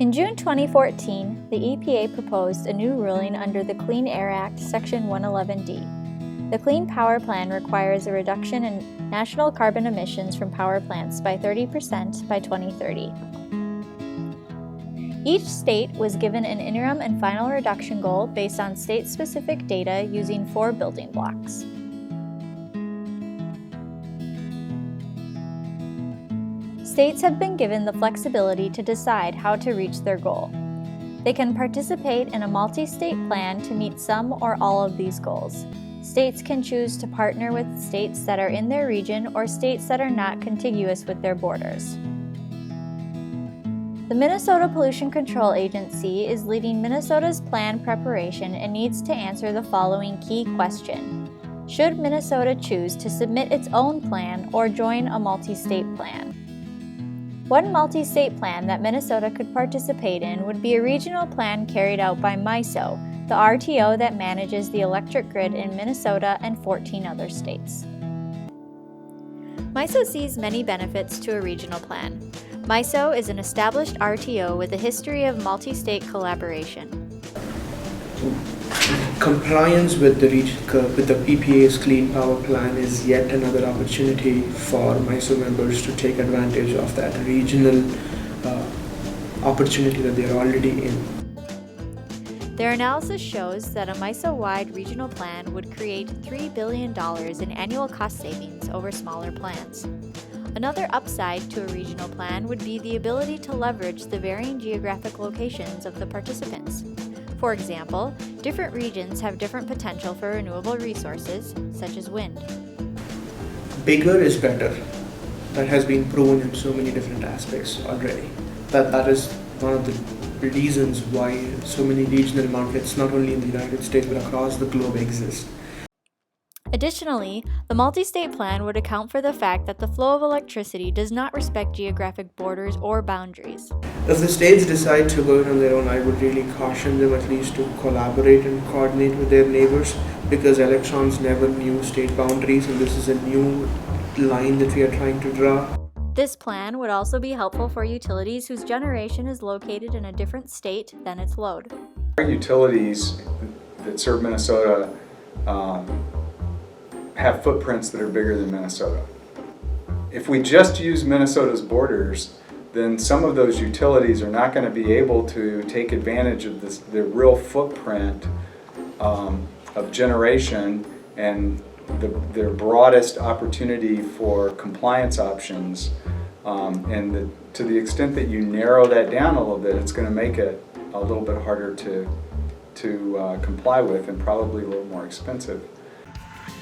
In June 2014, the EPA proposed a new ruling under the Clean Air Act, Section 111D. The Clean Power Plan requires a reduction in national carbon emissions from power plants by 30% by 2030. Each state was given an interim and final reduction goal based on state-specific data using 4 building blocks. States have been given the flexibility to decide how to reach their goal. They can participate in a multi-state plan to meet some or all of these goals. States can choose to partner with states that are in their region or states that are not contiguous with their borders. The Minnesota Pollution Control Agency is leading Minnesota's plan preparation and needs to answer the following key question. Should Minnesota choose to submit its own plan or join a multi-state plan? One multi-state plan that Minnesota could participate in would be a regional plan carried out by MISO, the RTO that manages the electric grid in Minnesota and 14 other states. MISO sees many benefits to a regional plan. MISO is an established RTO with a history of multi-state collaboration. Compliance with the EPA's Clean Power Plan is yet another opportunity for MISO members to take advantage of that regional opportunity that they are already in. Their analysis shows that a MISO-wide regional plan would create $3 billion in annual cost savings over smaller plans. Another upside to a regional plan would be the ability to leverage the varying geographic locations of the participants. For example, different regions have different potential for renewable resources, such as wind. Bigger is better. That has been proven in so many different aspects already. That is one of the reasons why so many regional markets, not only in the United States but across the globe, exist. Additionally, the multi-state plan would account for the fact that the flow of electricity does not respect geographic borders or boundaries. If the states decide to go it on their own, I would really caution them at least to collaborate and coordinate with their neighbors, because electrons never knew state boundaries, and this is a new line that we are trying to draw. This plan would also be helpful for utilities whose generation is located in a different state than its load. Our utilities that serve Minnesota have footprints that are bigger than Minnesota. If we just use Minnesota's borders, then some of those utilities are not going to be able to take advantage of the real footprint of generation and their broadest opportunity for compliance options. To the extent that you narrow that down a little bit, it's going to make it a little bit harder to comply with and probably a little more expensive.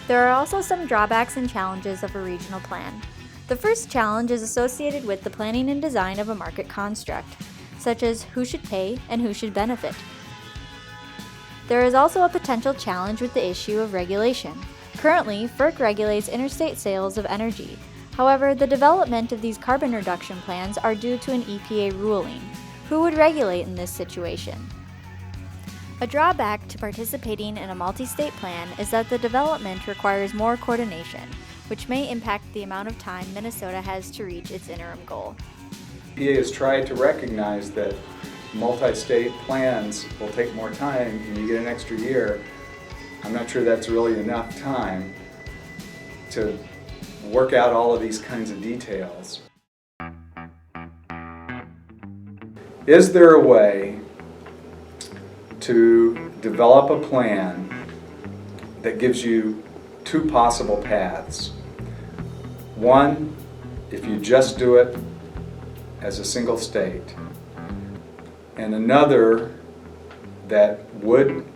There are also some drawbacks and challenges of a regional plan. The first challenge is associated with the planning and design of a market construct, such as who should pay and who should benefit. There is also a potential challenge with the issue of regulation. Currently, FERC regulates interstate sales of energy. However, the development of these carbon reduction plans are due to an EPA ruling. Who would regulate in this situation? A drawback to participating in a multi-state plan is that the development requires more coordination, which may impact the amount of time Minnesota has to reach its interim goal. EPA has tried to recognize that multi-state plans will take more time and you get an extra year. I'm not sure that's really enough time to work out all of these kinds of details. Is there a way to develop a plan that gives you 2 possible paths? One, if you just do it as a single state, and another that would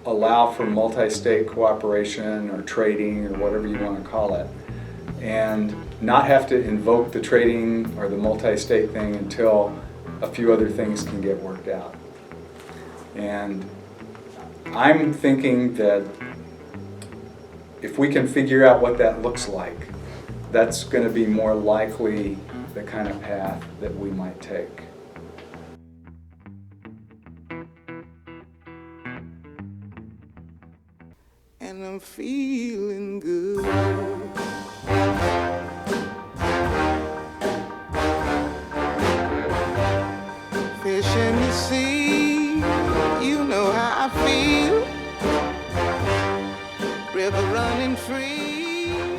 allow for multi-state cooperation or trading or whatever you want to call it, and not have to invoke the trading or the multi-state thing until a few other things can get worked out. And I'm thinking that if we can figure out what that looks like, that's going to be more likely the kind of path that we might take. And I'm feeling good. Fish river running free.